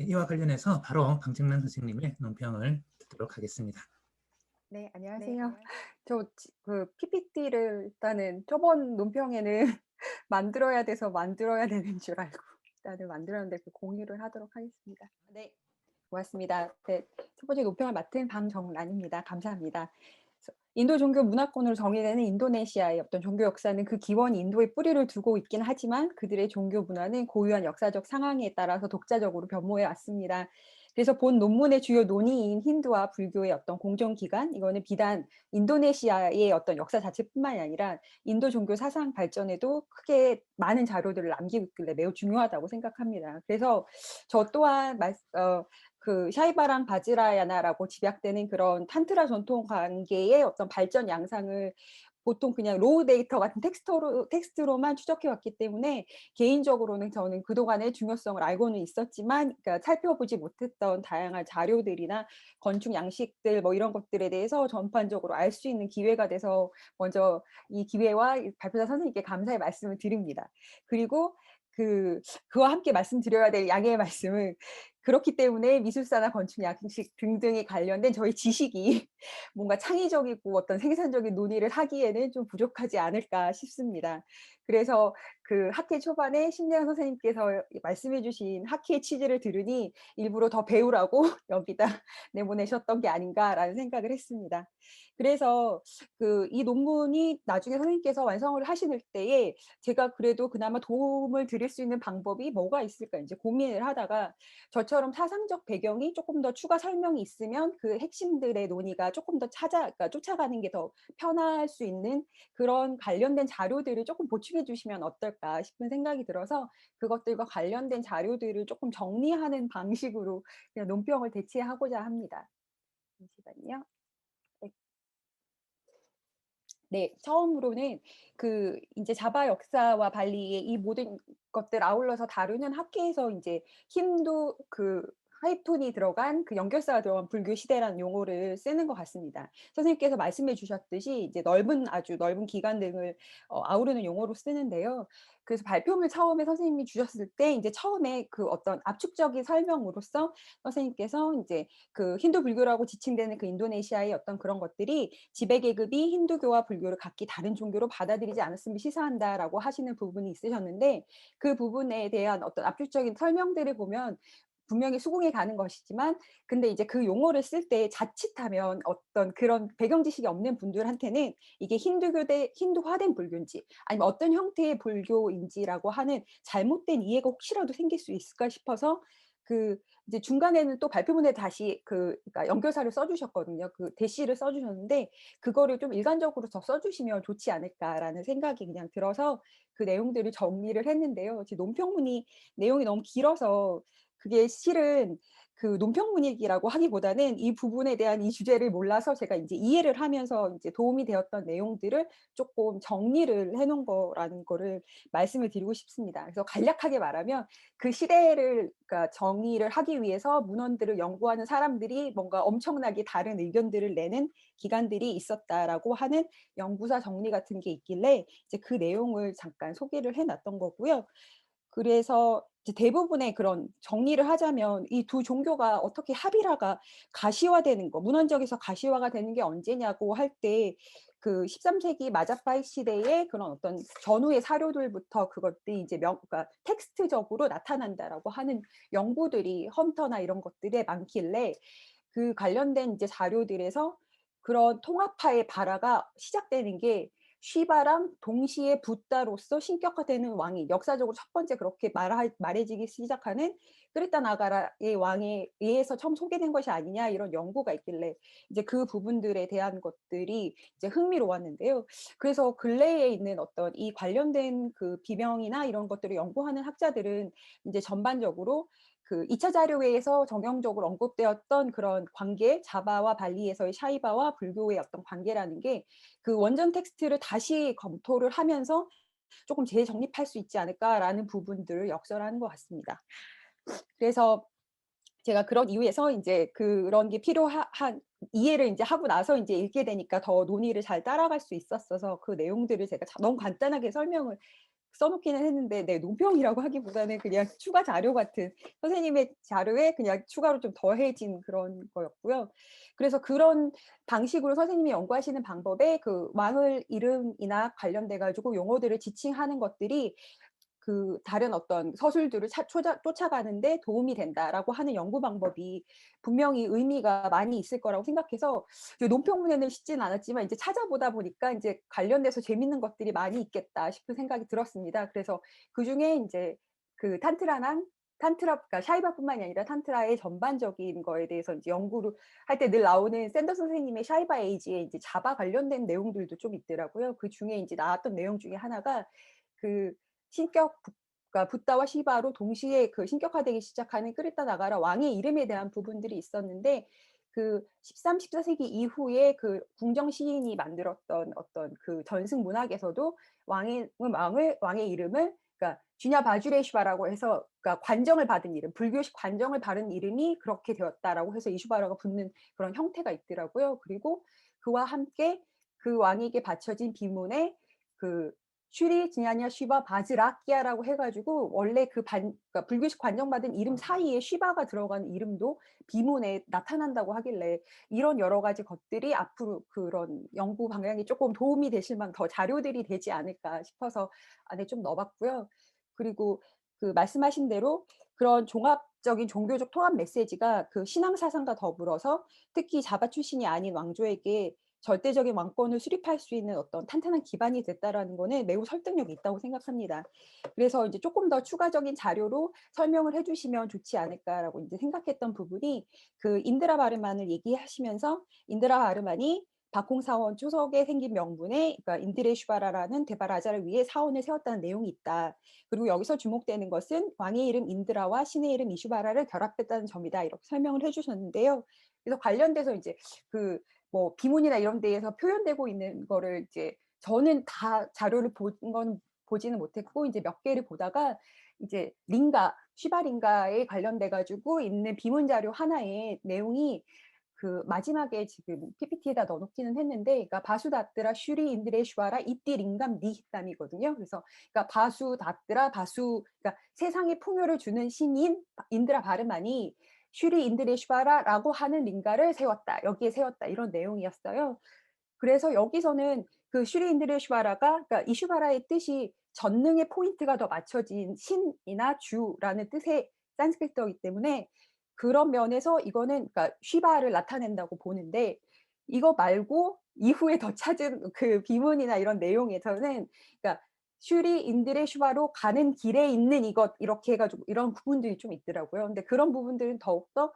이와 관련해서 바로 방증란 선생님의 논평을 듣도록 하겠습니다. 네, 안녕하세요. 그 PPT를 일단은 저번 논평에는 만들어야 돼서 만들어야 되는 줄 알고 일단은 만들었는데 그 공유를 하도록 하겠습니다. 네, 고맙습니다. 네, 첫 번째 논평을 맡은 방정란입니다. 감사합니다. 인도 종교 문화권으로 정의되는 인도네시아의 어떤 종교 역사는 그 기원이 인도에 뿌리를 두고 있긴 하지만 그들의 종교 문화는 고유한 역사적 상황에 따라서 독자적으로 변모해 왔습니다. 그래서 본 논문의 주요 논의인 힌두와 불교의 어떤 공존기간, 이거는 비단 인도네시아의 어떤 역사 자체뿐만이 아니라 인도 종교 사상 발전에도 크게 많은 자료들을 남기고 있길래 매우 중요하다고 생각합니다. 그래서 저 또한 그 샤이바랑 바지라야나라고 집약되는 그런 탄트라 전통 관계의 어떤 발전 양상을 보통 그냥 로우 데이터 같은 텍스트로만 추적해 왔기 때문에 개인적으로는 저는 그동안의 중요성을 알고는 있었지만 그러니까 살펴보지 못했던 다양한 자료들이나 건축 양식들 뭐 이런 것들에 대해서 전반적으로 알 수 있는 기회가 돼서 먼저 이 기회와 발표자 선생님께 감사의 말씀을 드립니다. 그리고 그와 함께 말씀드려야 될 양해의 말씀은 그렇기 때문에 미술사나 건축 양식 등등에 관련된 저희 지식이 뭔가 창의적이고 어떤 생산적인 논의를 하기에는 좀 부족하지 않을까 싶습니다. 그래서 그 학회 초반에 심리학 선생님께서 말씀해 주신 학회의 취지를 들으니 일부러 더 배우라고 여기다 내보내셨던 게 아닌가라는 생각을 했습니다. 그래서 이 논문이 나중에 선생님께서 완성을 하실 때에 제가 그래도 그나마 도움을 드릴 수 있는 방법이 뭐가 있을까 이제 고민을 하다가 저처럼 사상적 배경이 조금 더 추가 설명이 있으면 그 핵심들의 논의가 조금 더 그러니까 쫓아가는 게 더 편할 수 있는 그런 관련된 자료들을 조금 보충해 주시면 어떨까 싶은 생각이 들어서 그것들과 관련된 자료들을 조금 정리하는 방식으로 그냥 논평을 대체하고자 합니다. 잠시만요. 네. 네. 처음으로는 인제 자바 역사와 발리의 이 모든 것들 아울러서 다루는 학계에서 인제 힌두 하이픈이 들어간 연결사가 들어간 불교 시대라는 용어를 쓰는 것 같습니다. 선생님께서 말씀해 주셨듯이 이제 아주 넓은 기간 등을 아우르는 용어로 쓰는데요. 그래서 발표문을 처음에 선생님이 주셨을 때 인제 처음에 어떤 압축적인 설명으로서 선생님께서 인제 힌두 불교라고 지칭되는 인도네시아의 어떤 그런 것들이 지배 계급이 힌두교와 불교를 각기 다른 종교로 받아들이지 않았음을 시사한다라고 하시는 부분이 있으셨는데 그 부분에 대한 어떤 압축적인 설명들을 보면 분명히 수긍이 가는 것이지만 근데 이제 그 용어를 쓸 때 자칫하면 어떤 그런 배경 지식이 없는 분들한테는 이게 힌두화된 불교인지 아니면 어떤 형태의 불교인지라고 하는 잘못된 이해가 혹시라도 생길 수 있을까 싶어서 이제 중간에는 또 발표문에 다시 그러니까 연결사를 써 주셨거든요. 대시를 써 주셨는데 그거를 좀 일관적으로 더 써 주시면 좋지 않을까라는 생각이 그냥 들어서 그 내용들을 정리를 했는데요. 제 논평문이 내용이 너무 길어서 그게 실은 논평문이라고 하기보다는 이 부분에 대한 이 주제를 몰라서 제가 인제 이해를 하면서 인제 도움이 되었던 내용들을 쪼끔 정리를 해 놓은 거라는 거를 말씀을 드리고 싶습니다. 그래서 간략하게 말하면 그 시대를 그러니까 정의를 하기 위해서 문헌들을 연구하는 사람들이 뭔가 엄청나게 다른 의견들을 내는 기간들이 있었다라고 하는 연구사 정리 같은 게 있길래 이제 그 내용을 잠깐 소개를 해 놨던 거고요. 그래서 이제 대부분의 그런 정리를 하자면 이 두 종교가 어떻게 합일화가 가시화되는 거 문헌적에서 가시화가 되는 게 언제냐고 할 때 13 세기 마자파이 시대의 그런 어떤 전후의 사료들부터 그것들이 이제 그러니까 텍스트적으로 나타난다라고 하는 연구들이 험터나 이런 것들에 많길래 그 관련된 이제 자료들에서 그런 통합파의 발화가 시작되는 게 쉬바랑 동시에 붓다로서 신격화되는 왕이 역사적으로 첫 번째 그렇게 말해지기 시작하는 그레타 나가라의 왕에 의해서 처음 소개된 것이 아니냐 이런 연구가 있길래 이제 그 부분들에 대한 것들이 이제 흥미로웠는데요. 그래서 근래에 있는 어떤 이 관련된 비명이나 이런 것들을 연구하는 학자들은 인제 전반적으로 2차 자료회에서 정형적으로 언급되었던 그런 관계, 자바와 발리에서의 샤이바와 불교의 어떤 관계라는 게 원전 텍스트를 다시 검토를 하면서 조금 재정립할 수 있지 않을까라는 부분들을 역설하는 것 같습니다. 그래서 제가 그런 이유에서 인제 그런 게 필요한 이해를 인제 하고 나서 인제 읽게 되니까 더 논의를 잘 따라갈 수 있었어서 그 내용들을 제가 너무 간단하게 설명을 놓기는 했는데 네 논평이라고 하기보다는 그냥 추가 자료 같은 선생님의 자료에 그냥 추가로 좀 더해진 그런 거였고요. 그래서 그런 방식으로 선생님이 연구하시는 방법에 그 왕을 이름이나 관련돼 가지고 용어들을 지칭하는 것들이 그 다른 어떤 서술들을 쫓아가는 데 도움이 된다라고 하는 연구 방법이 분명히 의미가 많이 있을 거라고 생각해서 논평문에는 쉽지는 않았지만 이제 찾아보다 보니까 인제 관련돼서 재밌는 것들이 많이 있겠다 싶은 생각이 들었습니다. 그래서 그중에 인제 그 탄트라 그러니까 샤이바뿐만이 아니라 탄트라의 전반적인 거에 대해서 이제 연구를 할 때 늘 나오는 샌더슨 선생님의 샤이바 에이지에 이제 자바 관련된 내용들도 좀 있더라고요. 그중에 인제 나왔던 내용 중에 하나가 그 신격 붓 그러니까 붓다와 시바로 동시에 그 신격화되기 시작하는 끄르따 나가라 왕의 이름에 대한 부분들이 있었는데 그 13, 14세기 이후에 그 궁정 시인이 만들었던 어떤 그 전승 문학에서도 왕의 이름을 그러니까 쥐냐 바주레이슈바라고 해서 그러니까 관정을 받은 이름, 불교식 관정을 받은 이름이 그렇게 되었다라고 해서 이슈바라가 붙는 그런 형태가 있더라고요. 그리고 그와 함께 그 왕에게 바쳐진 비문에 그 슈리 지냐냐 쉬바 바즈라키아라고 해 가지고 원래 그러니까 불교식 관정받은 이름 사이에 쉬바가 들어간 이름도 비문에 나타난다고 하길래 이런 여러 가지 것들이 앞으로 그런 연구 방향에 쪼끔 도움이 되실 만한 더 자료들이 되지 않을까 싶어서 안에 좀 넣어 봤고요. 그리고 그 말씀하신 대로 그런 종합적인 종교적 통합 메시지가 그 신앙 사상과 더불어서 특히 자바 출신이 아닌 왕조에게 절대적인 왕권을 수립할 수 있는 어떤 탄탄한 기반이 됐다라는 거는 매우 설득력이 있다고 생각합니다. 그래서 이제 쪼끔 더 추가적인 자료로 설명을 해 주시면 좋지 않을까라고 인제 생각했던 부분이 그 인드라 바르만을 얘기하시면서 인드라 바르만이 박홍사원 초석에 생긴 명분에 그러니까 인드레슈바라라는 데바라자를 위해 사원을 세웠다는 내용이 있다. 그리고 여기서 주목되는 것은 왕의 이름 인드라와 신의 이름 이슈바라를 결합했다는 점이다. 이렇게 설명을 해 주셨는데요. 그래서 관련돼서 이제 그 뭐 비문이나 이런 데에서 표현되고 있는 거를 이제 저는 다 자료를 보지는 못했고 인제 몇 개를 보다가 이제 쉬바링가에 관련돼 가지고 있는 비문 자료 하나에 내용이 그 마지막에 지금 PPT에다 넣어 놓기는 했는데 그러니까 바수다뜨라 슈리 인드레슈아라 이띠 링감 니히땀이거든요. 그래서 그러니까 바수다뜨라 그러니까 세상에 풍요를 주는 신인 인드라 바르만이 슈리 인드레슈아라라고 하는 링가를 세웠다. 여기에 세웠다. 이런 내용이었어요. 그래서 여기서는 그 슈리 인드레슈아라가 그러니까 이슈바라의 뜻이 전능의 포인트가 더 맞춰진 신이나 주라는 뜻의 산스크리트어이기 때문에 그런 면에서 이거는 그러니까 쉬바를 나타낸다고 보는데 이거 말고 이후에 더 찾은 그 비문이나 이런 내용에서는 그러니까 슈리 인드레슈아로 가는 길에 있는 이것 이렇게 해 가지고 이런 부분들이 좀 있더라고요. 근데 그런 부분들은 더욱더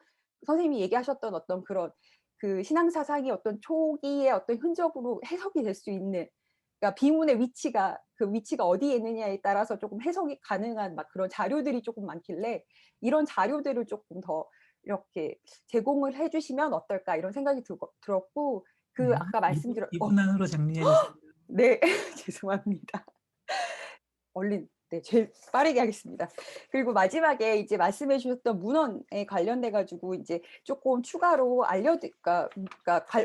선생님이 얘기하셨던 어떤 그런 그 신앙 사상의 어떤 초기의 어떤 흔적으로 해석이 될 수 있는 그러니까 비문의 위치가 그 위치가 어디에 있느냐에 따라서 쪼끔 해석이 가능한 막 그런 자료들이 쪼끔 많길래 '이런 자료들을 쪼끔 더 이렇게 제공을 해 주시면 어떨까?' 이런 생각이 들었고 그 네. 아까 2분 안으로 정리해 주세요. 네. 죄송합니다. 얼른 네 제일 빠르게 하겠습니다. 그리고 마지막에 이제 말씀해 주셨던 문헌에 관련돼 가지고 인제 쪼끔 추가로 그러니까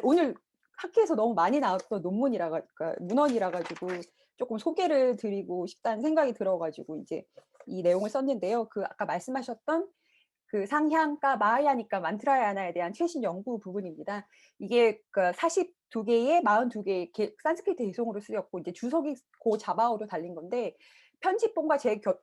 오늘 학회에서 너무 많이 나왔던 그러니까 문헌이라 가지고 쪼끔 소개를 드리고 싶다는 생각이 들어 가지고 인제 이 내용을 썼는데요. 그 아까 말씀하셨던 그 상향가 마하야니까 만트라야나에 대한 최신 연구 부분입니다. 이게 그러니까 42 개의 42 개의 산스크리트 개송으로 쓰였고 이제 주석이 고자바어로 달린 건데 편집본과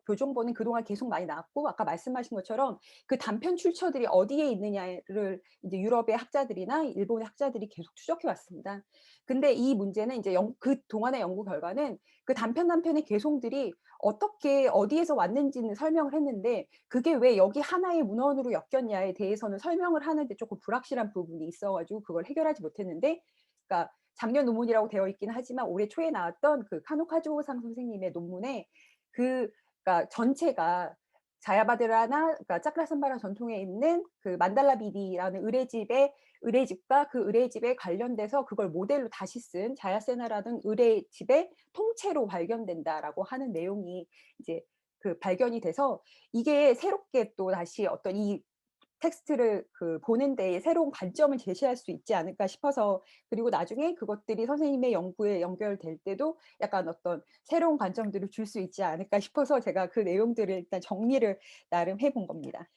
교종본은 그동안 계속 많이 나왔고 아까 말씀하신 것처럼 그 단편 출처들이 어디에 있느냐를 이제 유럽의 학자들이나 일본의 학자들이 계속 추적해 왔습니다. 근데 이 문제는 이제 그동안의 연구 결과는 그 단편의 개송들이 어떻게 어디에서 왔는지는 설명을 했는데 그게 왜 여기 하나의 문헌으로 엮였냐에 대해서는 설명을 하는데 조금 불확실한 부분이 있어 가지고 그걸 해결하지 못했는데 그러니까 작년 논문이라고 되어 있긴 하지만 올해 초에 나왔던 그 카노카즈오상 선생님의 논문에 그러니까 전체가 자야바드라나 그러니까 짜크라산바라 전통에 있는 그 만달라비디라는 의례집과 그 의례집에 관련돼서 그걸 모델로 다시 쓴 자야세나라는 의례집의 통째로 발견된다라고 하는 내용이 이제 그 발견이 돼서 이게 새롭게 또 다시 어떤 이 텍스트를 보는 데에 새로운 관점을 제시할 수 있지 않을까 싶어서, 그리고 나중에 그것들이 선생님의 연구에 연결될 때도 약간 어떤 새로운 관점들을 줄 수 있지 않을까 싶어서 제가 그 내용들을 일단 정리를 나름 해본 겁니다.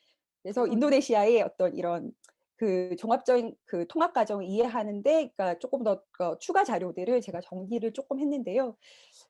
그래서 그래서 인도네시아의 어떤 이런 종합적인 통합 과정을 이해하는 데 그러니까 쪼끔 더 추가 자료들을 제가 정리를 쪼끔 했는데요.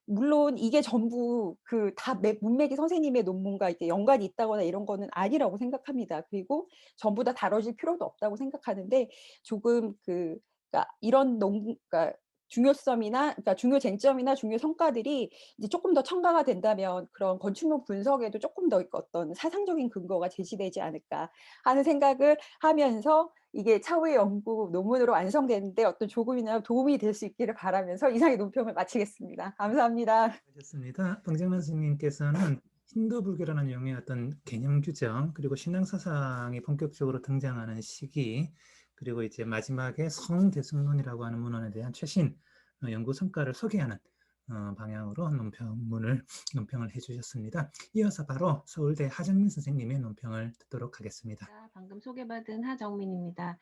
물론 이게 전부 다 문맥이 선생님의 논문과 이렇게 연관이 있다거나 이런 거는 아니라고 생각합니다. 그리고 전부 다 다뤄질 필요도 없다고 생각하는데, 조금 그러니까 이런 그러니까 그러니까 중요 쟁점이나 중요 성과들이 이제 쪼끔 더 첨가가 된다면 그런 건축물 분석에도 쪼끔 더 어떤 사상적인 근거가 제시되지 않을까 하는 생각을 하면서, 이게 차후의 연구 논문으로 완성되는 데 어떤 조금이나마 도움이 될 수 있기를 바라면서 이상의 논평을 마치겠습니다. 감사합니다. 수고하셨습니다. 방정만 선생님께서는 힌두 불교라는 용어의 어떤 개념 규정, 그리고 신앙 사상이 본격적으로 등장하는 시기, 그리고 이제 마지막에 성대승론이라고 하는 문헌에 대한 최신 연구 성과를 소개하는 방향으로 논평을 해주셨습니다. 이어서 바로 서울대 하정민 선생님의 논평을 듣도록 하겠습니다. 방금 소개받은 하정민입니다.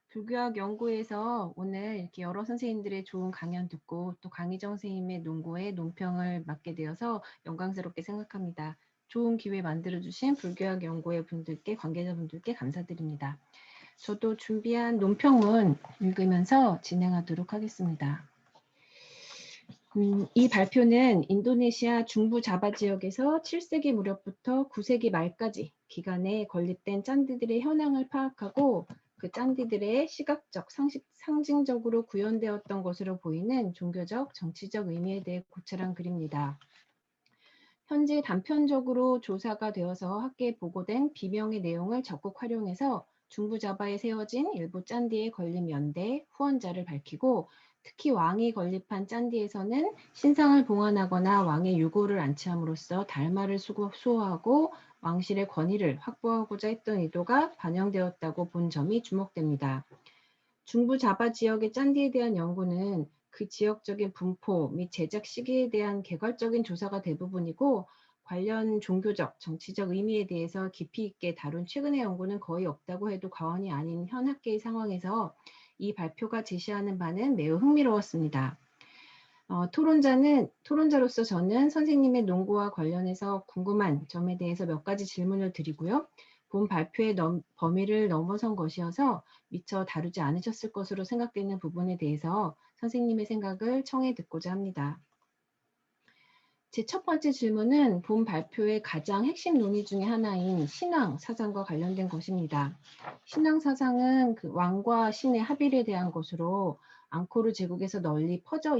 불교학 연구에서 오늘 이렇게 여러 선생님들의 좋은 강연 듣고 또 강희정 선생님의 논고에 논평을 맡게 되어서 영광스럽게 생각합니다. 좋은 기회 만들어주신 불교학 연구회 분들께, 관계자분들께 감사드립니다. 저도 준비한 논평문 읽으면서 진행하도록 하겠습니다. 이 발표는 인도네시아 중부 자바 지역에서 7세기 무렵부터 9세기 말까지 기간에 건립된 짠디들의 현황을 파악하고 그 짠디들의 시각적, 상징적으로 구현되었던 것으로 보이는 종교적, 정치적 의미에 대해 고찰한 글입니다. 현재 단편적으로 조사가 되어서 학계에 보고된 비명의 내용을 적극 활용해서 중부 자바에 세워진 일부 짠디의 건립 연대, 후원자를 밝히고, 특히 왕이 건립한 짠디에서는 신상을 봉헌하거나 왕의 유고를 안치함으로써 달마를 수호하고 왕실의 권위를 확보하고자 했던 의도가 반영되었다고 본 점이 주목됩니다. 중부 자바 지역의 짠디에 대한 연구는 그 지역적인 분포 및 제작 시기에 대한 개괄적인 조사가 대부분이고, 관련 종교적, 정치적 의미에 대해서 깊이 있게 다룬 최근의 연구는 거의 없다고 해도 과언이 아닌 현 학계의 상황에서 이 발표가 제시하는 바는 매우 흥미로웠습니다. 토론자로서 저는 선생님의 논고와 관련해서 궁금한 점에 대해서 몇 가지 질문을 드리고요. 본 발표의 범위를 넘어선 것이어서 미처 다루지 않으셨을 것으로 생각되는 부분에 대해서 선생님의 생각을 청해 듣고자 합니다. 제 첫 번째 질문은 본 발표의 가장 핵심 논의 중의 하나인 신앙 사상과 관련된 것입니다. 신앙 사상은 왕과 신의 합일에 대한 것으로 앙코르 제국에서 널리 퍼져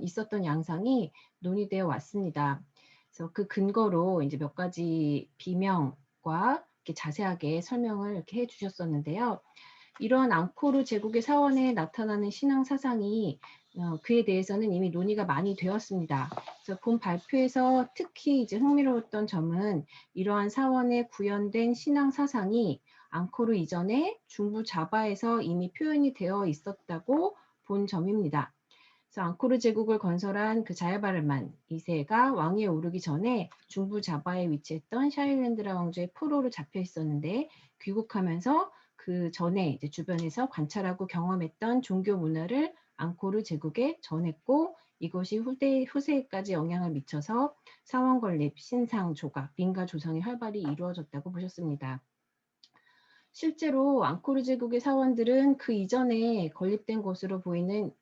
있었던 양상이 논의되어 왔습니다. 그래서 그 근거로 이제 몇 가지 비명과 이렇게 자세하게 설명을 이렇게 해주셨었는데요. 이러한 앙코르 제국의 사원에 나타나는 신앙 사상이 그에 대해서는 이미 논의가 많이 되었습니다. 그래서 본 발표에서 특히 이제 흥미로웠던 점은 이러한 사원에 구현된 신앙 사상이 앙코르 이전에 중부 자바에서 이미 표현이 되어 있었다고 본 점입니다. 그래서 앙코르 제국을 건설한 자야바르만 2세가 왕위에 오르기 전에 중부 자바에 위치했던 샤일렌드라 왕조의 포로로 잡혀 있었는데, 귀국하면서 그 전에 이제 주변에서 관찰하고 경험했던 종교 문화를 앙코르 제국에 전했고, 이것이 후세에까지 영향을 미쳐서 사원 건립, 신상 조각, 민가 조성이 활발히 이루어졌다고 보셨습니다. 실제로 앙코르 제국의 사원들은 그 이전에 건립된 것으로 보이는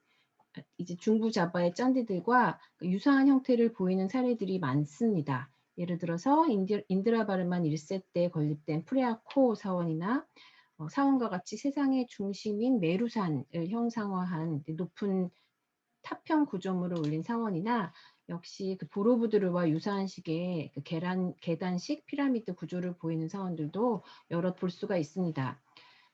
이제 중부 자바의 짠디들과 유사한 형태를 보이는 사례들이 많습니다. 예를 들어서 인드라바르만 1세 때 건립된 프레아코 사원이나 사원과 같이 세상의 중심인 메루산을 형상화한 높은 타평 구조물을 올린 사원이나, 역시 보로부드르와 유사한 식의 계단식 피라미드 구조를 보이는 사원들도 여럿 볼 수가 있습니다.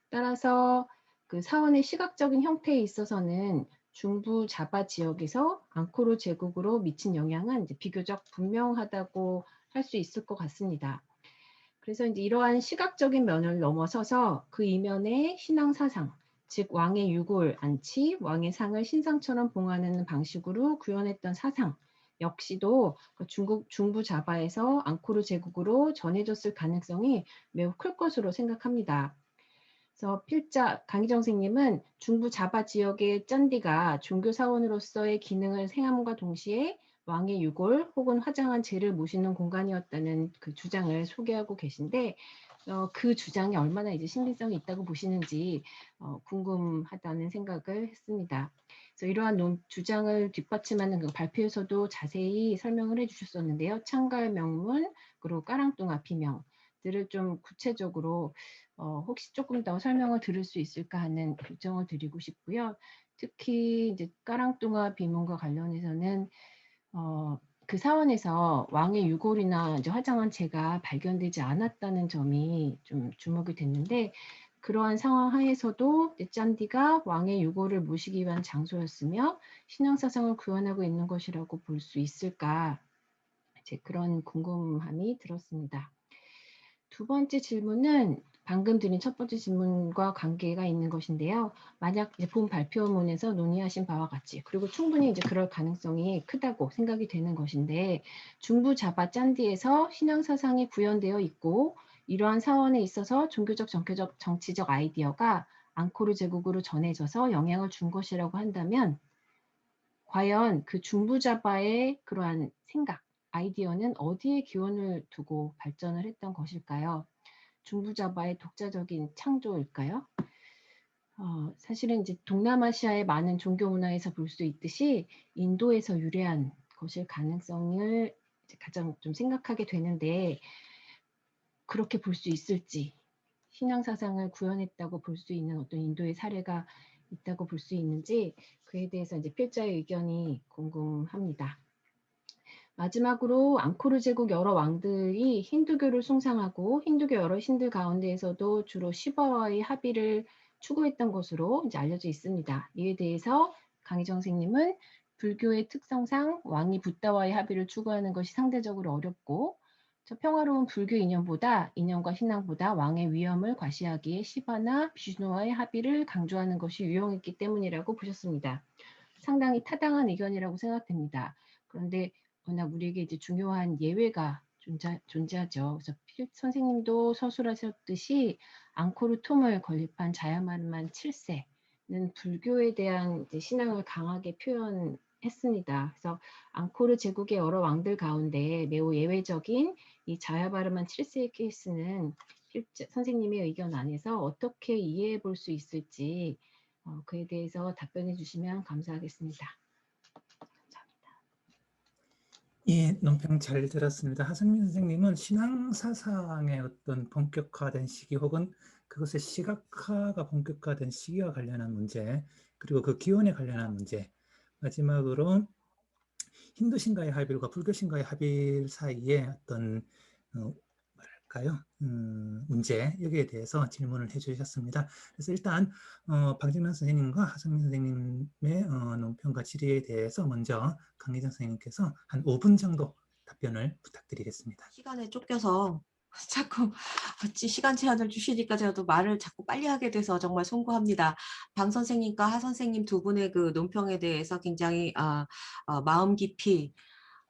따라서 그 사원의 시각적인 형태에 있어서는 중부 자바 지역에서 앙코르 제국으로 미친 영향은 이제 비교적 분명하다고 할 수 있을 것 같습니다. 그래서 이제 이러한 시각적인 면을 넘어서서 그 이면의 신앙 사상, 즉 왕의 유골 안치, 왕의 상을 신상처럼 봉하는 방식으로 구현했던 사상, 역시도 그 중국 중부 자바에서 앙코르 제국으로 전해졌을 가능성이 매우 클 것으로 생각합니다. 그래서 필자 강희정 선생님은 중부 자바 지역의 짠디가 종교 사원으로서의 기능을 행함과 동시에 왕의 유골 혹은 화장한 재를 모시는 공간이었다는 그 주장을 소개하고 계신데 그 주장이 얼마나 이제 신빙성이 있다고 보시는지 궁금하다는 생각을 했습니다. 그래서 이러한 주장을 뒷받침하는 그 발표에서도 자세히 설명을 해주셨었는데요. 창갈 명문 그리고 까랑뚱아 비명들을 좀 구체적으로 혹시 조금 더 설명을 들을 수 있을까 하는 요청을 드리고 싶고요. 특히 이제 까랑뚱아 비문과 관련해서는 그 사원에서 왕의 유골이나 이제 화장한 재가 발견되지 않았다는 점이 좀 주목이 됐는데 그러한 상황 하에서도 짠디가 왕의 유골을 모시기 위한 장소였으며 신앙사상을 구현하고 있는 것이라고 볼 수 있을까? 이제 그런 궁금함이 들었습니다. 두 번째 질문은 방금 드린 첫 번째 질문과 관계가 있는 것인데요. 만약 이제 본 발표문에서 논의하신 바와 같이 그리고 충분히 이제 그럴 가능성이 크다고 생각이 되는 것인데 중부 자바 짠디에서 신앙 사상이 구현되어 있고 이러한 사원에 있어서 종교적, 정치적 아이디어가 앙코르 제국으로 전해져서 영향을 준 것이라고 한다면 과연 그 중부 자바의 그러한 생각, 아이디어는 어디에 기원을 두고 발전을 했던 것일까요? 중부 자바의 독자적인 창조일까요? 사실은 이제 동남아시아의 많은 종교 문화에서 볼 수 있듯이 인도에서 유래한 것일 가능성을 이제 가장 좀 생각하게 되는데 그렇게 볼 수 있을지 신앙 사상을 구현했다고 볼 수 있는 어떤 인도의 사례가 있다고 볼 수 있는지 그에 대해서 이제 필자의 의견이 궁금합니다. 마지막으로 앙코르 제국 여러 왕들이 힌두교를 숭상하고 힌두교 여러 신들 가운데에서도 주로 시바와의 합의를 추구했던 것으로 이제 알려져 있습니다. 이에 대해서 강희정 선생님은 불교의 특성상 왕이 붓다와의 합의를 추구하는 것이 상대적으로 어렵고 평화로운 불교 이념과 신앙보다 왕의 위엄을 과시하기에 시바나 비슈누와의 합의를 강조하는 것이 유용했기 때문이라고 보셨습니다. 상당히 타당한 의견이라고 생각됩니다. 그런데 워낙 우리에게 이제 중요한 예외가 존재하죠. 그래서 필 선생님도 서술하셨듯이 앙코르 톰을 건립한 자야마르만 7세는 불교에 대한 이제 신앙을 강하게 표현했습니다. 그래서 앙코르 제국의 여러 왕들 가운데 매우 예외적인 이 자야마르만 7세의 케이스는 선생님의 의견 안에서 어떻게 이해해 볼 수 있을지 그에 대해서 답변해 주시면 감사하겠습니다. 예, 논평 잘 들었습니다. 하성민 선생님은 신앙 사상의 어떤 본격화된 시기 혹은 그것의 시각화가 본격화된 시기와 관련한 문제, 그리고 그 기원에 관련한 문제, 마지막으로 힌두신과의 합일과 불교신과의 합일 사이에 어떤 뭐랄까요? 문제 여기에 대해서 질문을 해주셨습니다. 그래서 일단 방진환 선생님과 하성민 선생님의 논평과 질의에 대해서 먼저 강희정 선생님께서 한 5분 정도 답변을 부탁드리겠습니다. 시간에 쫓겨서 자꾸 시간 제한을 주시니까 제가 또 말을 자꾸 빨리 하게 돼서 정말 송구합니다. 방 선생님과 하 선생님 두 분의 그 논평에 대해서 굉장히 마음 깊이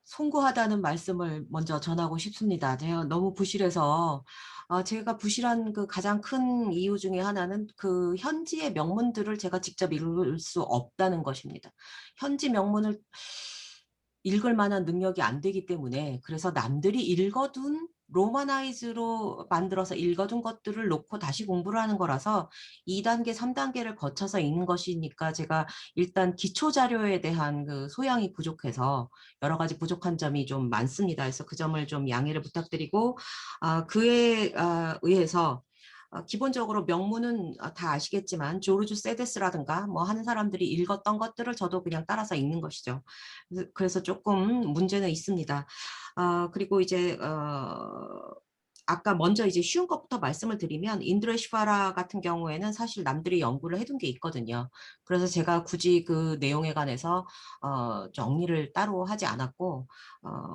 송구하다는 말씀을 먼저 전하고 싶습니다. 제가 너무 부실해서 제가 부실한 그 가장 큰 이유 중에 하나는 그 현지의 명문들을 제가 직접 읽을 수 없다는 것입니다. 현지 명문을 읽을 만한 능력이 안 되기 때문에 그래서 남들이 읽어둔 로마나이즈로 만들어서 읽어둔 것들을 놓고 다시 공부를 하는 거라서 2단계, 3단계를 거쳐서 읽는 것이니까 제가 일단 기초 자료에 대한 그 소양이 부족해서 여러 가지 부족한 점이 좀 많습니다. 그래서 그 점을 좀 양해를 부탁드리고 그에 의해서 기본적으로 명문은 다 아시겠지만 조르주 세데스라든가 뭐 하는 사람들이 읽었던 것들을 저도 그냥 따라서 읽는 것이죠. 그래서 조금 문제는 있습니다. 그리고 이제 아까 먼저 이제 쉬운 것부터 말씀을 드리면 인드레시바라 같은 경우에는 사실 남들이 연구를 해둔 게 있거든요. 그래서 제가 굳이 그 내용에 관해서 정리를 따로 하지 않았고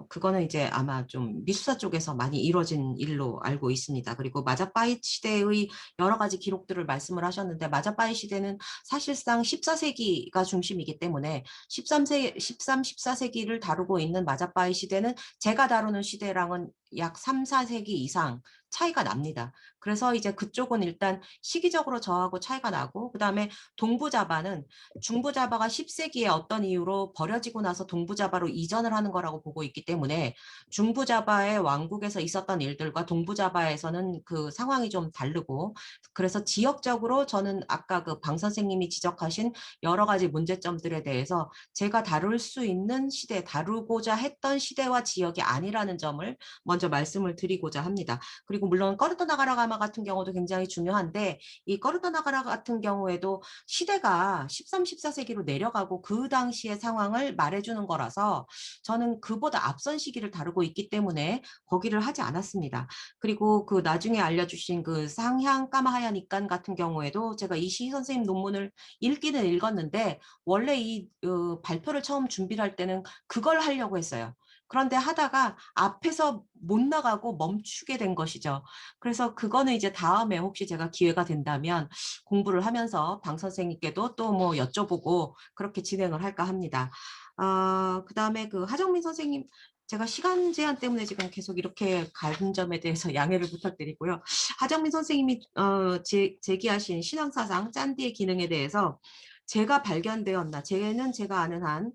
그거는 이제 아마 좀 미수사 쪽에서 많이 이루어진 일로 알고 있습니다. 그리고 마자파히 시대의 여러 가지 기록들을 말씀을 하셨는데 마자파히 시대는 사실상 14세기가 중심이기 때문에 14세기를 다루고 있는 마자파히 시대는 제가 다루는 시대랑은 약 3, 4세기 이상 차이가 납니다. 그래서 이제 그쪽은 일단 시기적으로 저하고 차이가 나고 그다음에 동부자바는 중부자바가 10세기에 어떤 이유로 버려지고 나서 동부자바로 이전을 하는 거라고 보고 있기 때문에 중부자바의 왕국에서 있었던 일들과 동부자바에서는 그 상황이 좀 다르고 그래서 지역적으로 저는 아까 그 방 선생님이 지적하신 여러 가지 문제점들에 대해서 제가 다룰 수 있는 시대, 다루고자 했던 시대와 지역이 아니라는 점을 먼저 말씀을 드리고자 합니다. 그리고 물론 꺼르떠나가라가마 같은 경우도 굉장히 중요한데 이 꺼르떠나가라 같은 경우에도 시대가 13, 14세기로 내려가고 그 당시의 상황을 말해주는 거라서 저는 그보다 앞선 시기를 다루고 있기 때문에 거기를 하지 않았습니다. 그리고 그 나중에 알려주신 그 상향 까마하야니깐 같은 경우에도 제가 이시희 선생님 논문을 읽기는 읽었는데 원래 이 발표를 처음 준비를 할 때는 그걸 하려고 했어요. 그런데 하다가 앞에서 못 나가고 멈추게 된 것이죠. 그래서 그거는 이제 다음에 혹시 제가 기회가 된다면 공부를 하면서 방 선생님께도 또 뭐 여쭤보고 그렇게 진행을 할까 합니다. 그다음에 그 하정민 선생님 제가 시간 제한 때문에 지금 계속 이렇게 가는 점에 대해서 양해를 부탁드리고요. 하정민 선생님이 제기하신 신앙사상 짠디의 기능에 대해서 제가 발견되었나, 쟤는 제가 아는 한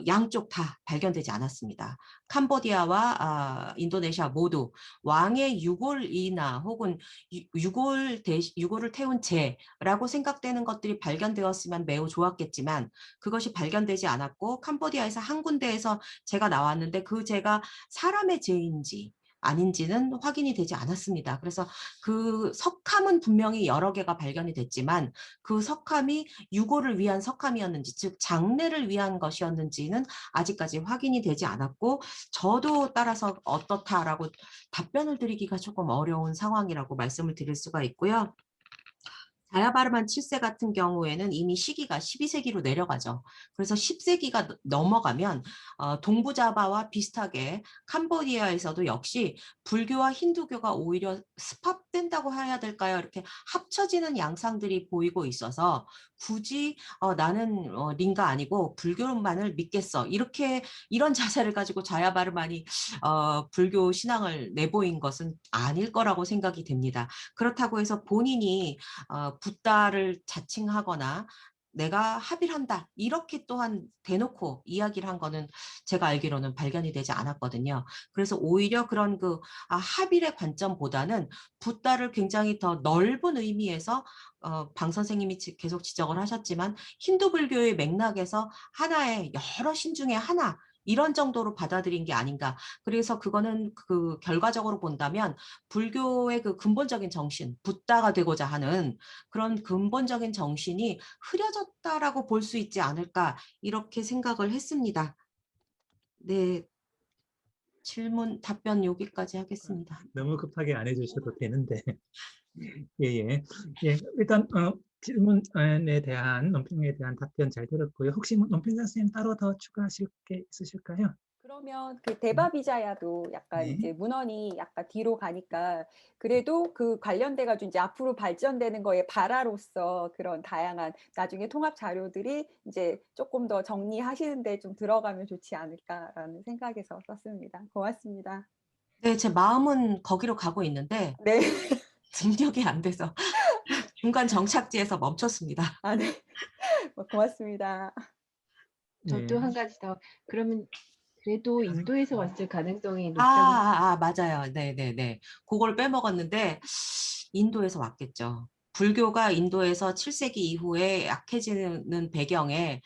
양쪽 다 발견되지 않았습니다. 캄보디아와 인도네시아 모두 왕의 유골이나 혹은 유골을 태운 재라고 생각되는 것들이 발견되었으면 매우 좋았겠지만 그것이 발견되지 않았고 캄보디아에서 한 군데에서 재가 나왔는데 그 재가 사람의 재인지 아닌지는 확인이 되지 않았습니다. 그래서 그 석함은 분명히 여러 개가 발견이 됐지만 그 석함이 유골을 위한 석함이었는지 즉 장례를 위한 것이었는지는 아직까지 확인이 되지 않았고 저도 따라서 어떻다라고 답변을 드리기가 조금 어려운 상황이라고 말씀을 드릴 수가 있고요. 자야바르만 7세 같은 경우에는 이미 시기가 12세기로 내려가죠. 그래서 10세기가 넘어가면 동부자바와 비슷하게 캄보디아에서도 역시 불교와 힌두교가 오히려 스팝된다고 해야 될까요? 이렇게 합쳐지는 양상들이 보이고 있어서 굳이 나는 링가 아니고 불교만을 믿겠어. 이런 자세를 가지고 자야바르만이 불교 신앙을 내보인 것은 아닐 거라고 생각이 됩니다. 그렇다고 해서 본인이 붓다를 자칭하거나 내가 합의를 한다 이렇게 또한 대놓고 이야기를 한 거는 제가 알기로는 발견이 되지 않았거든요. 그래서 오히려 그런 그 합의의 관점보다는 붓다를 굉장히 더 넓은 의미에서 방 선생님이 계속 지적을 하셨지만 힌두 불교의 맥락에서 하나의 여러 신 중에 하나 이런 정도로 받아들인 게 아닌가. 그래서 그거는 그 결과적으로 본다면 불교의 그 근본적인 정신, 붓다가 되고자 하는 그런 근본적인 정신이 흐려졌다라고 볼 수 있지 않을까 이렇게 생각을 했습니다. 네, 질문 답변 여기까지 하겠습니다. 너무 급하게 안 해주셔도 되는데. 예. 일단 질문에 대한 논평에 대한 답변 잘 들었고요. 혹시 논평 선생님 따로 더 추가하실 게 있으실까요? 그러면 그 대바비자야도 약간 네. 이제 문헌이 약간 뒤로 가니까 그래도 그 관련돼 가지고 이제 앞으로 발전되는 거에 발화로서 그런 다양한 나중에 통합 자료들이 이제 조금 더 정리하시는 데 좀 들어가면 좋지 않을까라는 생각에서 썼습니다. 고맙습니다. 네, 제 마음은 거기로 가고 있는데 네. 능력이 안 돼서 중간 정착지에서 멈췄습니다. 네. 고맙습니다. 저도 한 네. 가지 더. 그러면 그래도 인도에서 왔을 가능성이 높다고. 맞아요. 네네네. 그걸 빼먹었는데 인도에서 왔겠죠. 불교가 인도에서 7세기 이후에 약해지는 배경에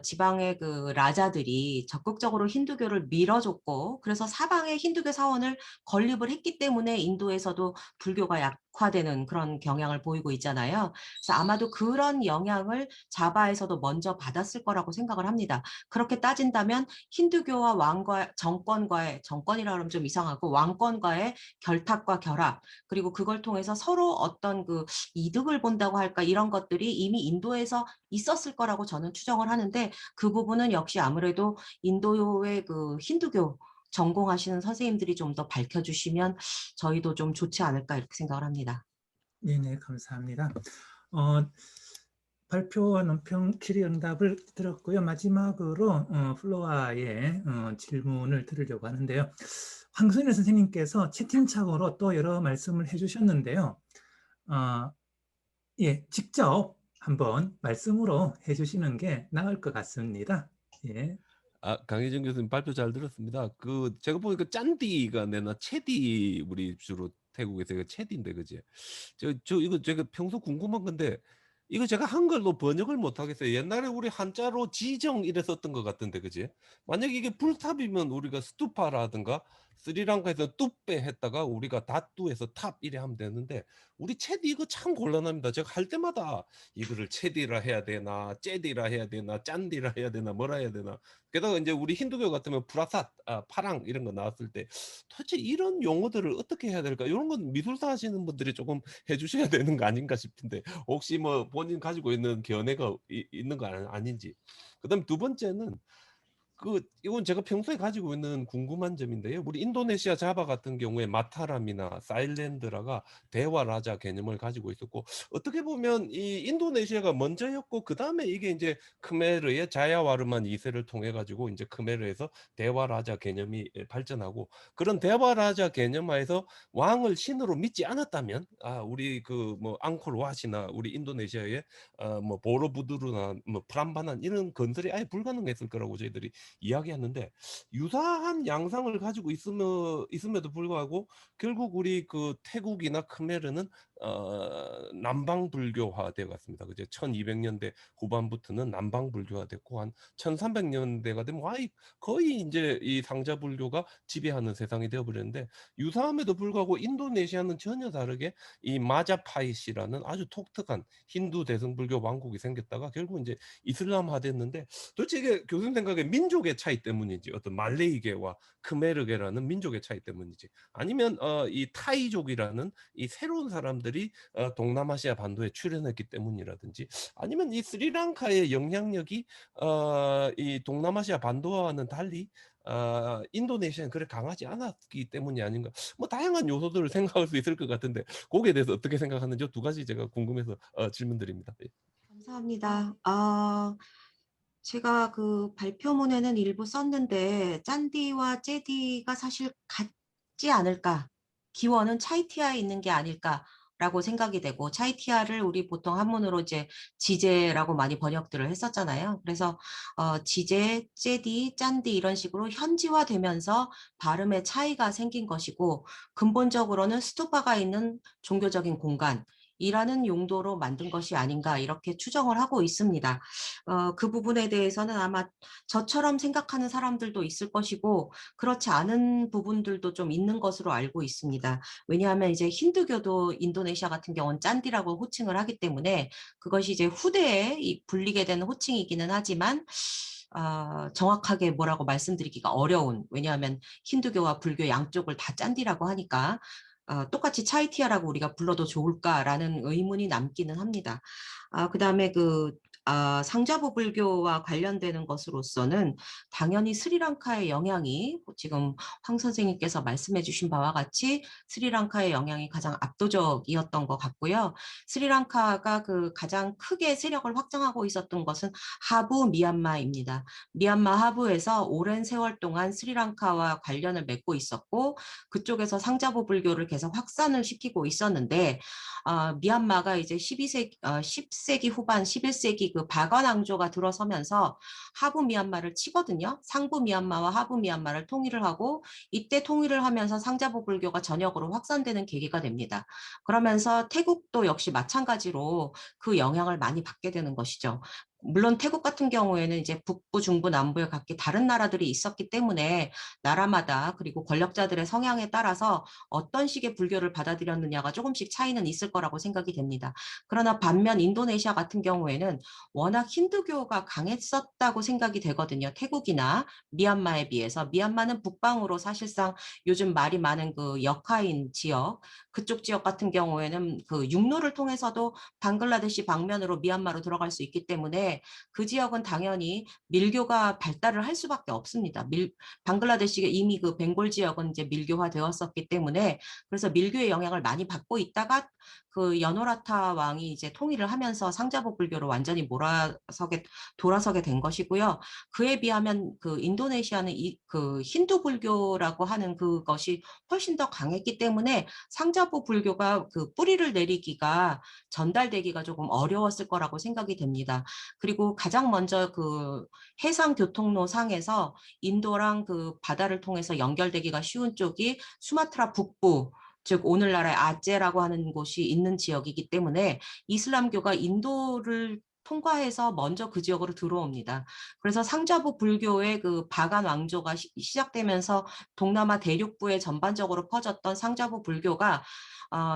지방의 그 라자들이 적극적으로 힌두교를 밀어줬고 그래서 사방에 힌두교 사원을 건립을 했기 때문에 인도에서도 불교가 대륙화되는 그런 경향을 보이고 있잖아요. 그래서 아마도 그런 영향을 자바에서도 먼저 받았을 거라고 생각을 합니다. 그렇게 따진다면 힌두교와 정권과의, 정권이라 그러면 좀 이상하고 왕권과의 결탁과 결합, 그리고 그걸 통해서 서로 어떤 그 이득을 본다고 할까, 이런 것들이 이미 인도에서 있었을 거라고 저는 추정을 하는데, 그 부분은 역시 아무래도 인도의 그 힌두교 전공하시는 선생님들이 좀 더 밝혀주시면 저희도 좀 좋지 않을까 이렇게 생각을 합니다. 네네, 감사합니다. 발표와 논평 질의응답을 들었고요. 마지막으로 플로아의 질문을 드리려고 하는데요. 황선일 선생님께서 채팅창으로 또 여러 말씀을 해주셨는데요. 예, 직접 한번 말씀으로 해주시는 게 나을 것 같습니다. 예. 강혜정 교수님 발표 잘 들었습니다. 제가 보니까 짠디가 내나 체디 우리 주로 태국에서 이거 체디인데 그지? 이거 제가 평소 궁금한 건데 이거 제가 한글로 번역을 못 하겠어요. 옛날에 우리 한자로 지정 이래 썼던 것 같은데 그지? 만약에 이게 불탑이면 우리가 스투파라든가 스리랑카에서 뚜빼 했다가 우리가 다뚜에서 탑 이래 하면 되는데 우리 체디 이거 참 곤란합니다. 제가 할 때마다 이거를 체디라 해야 되나 째디라 해야 되나 짠디라 해야 되나 뭐라 해야 되나 게다가 이제 우리 힌두교 같으면 프라삿, 파랑 이런 거 나왔을 때 도대체 이런 용어들을 어떻게 해야 될까? 이런 건 미술사 하시는 분들이 조금 해주셔야 되는 거 아닌가 싶은데 혹시 뭐 본인 가지고 있는 견해가 있는 거 아닌지. 그다음 두 번째는 이건 제가 평소에 가지고 있는 궁금한 점인데요. 우리 인도네시아 자바 같은 경우에 마타람이나 사일랜드라가 대화 라자 개념을 가지고 있었고 어떻게 보면 이 인도네시아가 먼저였고 그 다음에 이게 이제 크메르의 자야와르만 2세를 통해 가지고 이제 크메르에서 대화 라자 개념이 발전하고 그런 대화 라자 개념하에서 왕을 신으로 믿지 않았다면 우리 뭐 앙코르왓이나 우리 인도네시아의 뭐 보로부두르나 뭐 프람바난 이런 건설이 아예 불가능했을 거라고 저희들이 이야기했는데 유사한 양상을 가지고 있음에도 불구하고 결국 우리 그 태국이나 크메르는 남방 불교화 되어 갔습니다. 그제 1200년대 후반부터는 남방 불교화됐고 한 1300년대가 되면 거의 이제 이 상자 불교가 지배하는 세상이 되어 버렸는데 유사함에도 불구하고 인도네시아는 전혀 다르게 이 마자파이시라는 아주 독특한 힌두 대승불교 왕국이 생겼다가 결국 이제 이슬람화 됐는데 도대체 이게 교수님 생각에 민족의 차이 때문인지 어떤 말레이계와 크메르계라는 민족의 차이 때문인지 아니면 이 타이족이라는 이 새로운 사람들이 동남아시아 반도에 출현했기 때문이라든지 아니면 이 스리랑카의 영향력이 이 동남아시아 반도와는 달리 인도네시아는 그렇게 강하지 않았기 때문이 아닌가 뭐 다양한 요소들을 생각할 수 있을 것 같은데 거기에 대해서 어떻게 생각하는지 두 가지 제가 궁금해서 질문드립니다. 예. 감사합니다. 제가 그 발표문에는 일부 썼는데 짠디와 째디가 사실 같지 않을까. 기원은 차이티아에 있는 게 아닐까라고 생각이 되고 차이티아를 우리 보통 한문으로 이제 지제라고 많이 번역들을 했었잖아요. 그래서 지제, 째디, 짠디 이런 식으로 현지화되면서 발음의 차이가 생긴 것이고 근본적으로는 스투파가 있는 종교적인 공간 이라는 용도로 만든 것이 아닌가 이렇게 추정을 하고 있습니다. 그 부분에 대해서는 아마 저처럼 생각하는 사람들도 있을 것이고 그렇지 않은 부분들도 좀 있는 것으로 알고 있습니다. 왜냐하면 이제 힌두교도 인도네시아 같은 경우는 짠디라고 호칭을 하기 때문에 그것이 이제 후대에 불리게 되는 호칭이기는 하지만 정확하게 뭐라고 말씀드리기가 어려운 왜냐하면 힌두교와 불교 양쪽을 다 짠디라고 하니까 똑같이 차이티아라고 우리가 불러도 좋을까라는 의문이 남기는 합니다. 그다음에 상자부 불교와 관련되는 것으로서는 당연히 스리랑카의 영향이 지금 황 선생님께서 말씀해 주신 바와 같이 스리랑카의 영향이 가장 압도적이었던 것 같고요. 스리랑카가 가장 크게 세력을 확장하고 있었던 것은 하부 미얀마입니다. 미얀마 하부에서 오랜 세월 동안 스리랑카와 관련을 맺고 있었고 그쪽에서 상자부 불교를 계속 확산을 시키고 있었는데 미얀마가 이제 10세기 후반 11세기 그 바관왕조가 들어서면서 하부 미얀마를 치거든요. 상부 미얀마와 하부 미얀마를 통일을 하고 이때 통일을 하면서 상자부 불교가 전역으로 확산되는 계기가 됩니다. 그러면서 태국도 역시 마찬가지로 그 영향을 많이 받게 되는 것이죠. 물론 태국 같은 경우에는 이제 북부, 중부, 남부에 각기 다른 나라들이 있었기 때문에 나라마다 그리고 권력자들의 성향에 따라서 어떤 식의 불교를 받아들였느냐가 조금씩 차이는 있을 거라고 생각이 됩니다. 그러나 반면 인도네시아 같은 경우에는 워낙 힌두교가 강했었다고 생각이 되거든요. 태국이나 미얀마에 비해서. 미얀마는 북방으로 사실상 요즘 말이 많은 그 역하인 지역, 그쪽 지역 같은 경우에는 그 육로를 통해서도 방글라데시 방면으로 미얀마로 들어갈 수 있기 때문에 그 지역은 당연히 밀교가 발달을 할 수밖에 없습니다. 방글라데시가 이미 그 벵골 지역은 이제 밀교화 되었었기 때문에 그래서 밀교의 영향을 많이 받고 있다가 그 여노라타 왕이 이제 통일을 하면서 상자복 불교로 완전히 돌아서게 된 것이고요. 그에 비하면 그 인도네시아는 그 힌두 불교라고 하는 그것이 훨씬 더 강했기 때문에 상자복 불교가 그 뿌리를 내리기가 전달되기가 조금 어려웠을 거라고 생각이 됩니다. 그리고 가장 먼저 그 해상 교통로 상에서 인도랑 그 바다를 통해서 연결되기가 쉬운 쪽이 수마트라 북부, 즉 오늘날의 아제라고 하는 곳이 있는 지역이기 때문에 이슬람교가 인도를 통과해서 먼저 그 지역으로 들어옵니다. 그래서 상자부 불교의 그 바간 왕조가 시작되면서 동남아 대륙부에 전반적으로 퍼졌던 상자부 불교가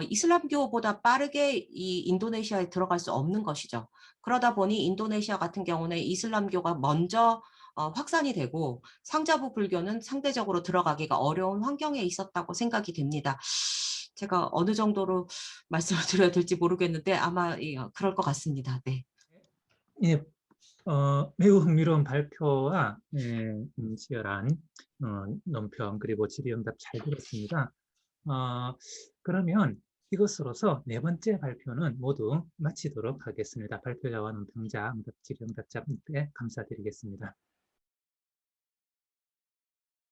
이슬람교보다 빠르게 이 인도네시아에 들어갈 수 없는 것이죠. 그러다 보니 인도네시아 같은 경우는 이슬람교가 먼저 확산이 되고 상자부 불교는 상대적으로 들어가기가 어려운 환경에 있었다고 생각이 됩니다. 제가 어느 정도로 말씀을 드려야 될지 모르겠는데 아마 그럴 것 같습니다. 네. 예, 매우 흥미로운 발표와 치열한 논평 그리고 질의응답 잘 들었습니다. 그러면 이것으로서 네 번째 발표는 모두 마치도록 하겠습니다. 발표자와 논평자, 응답 질의응답자 감사드리겠습니다.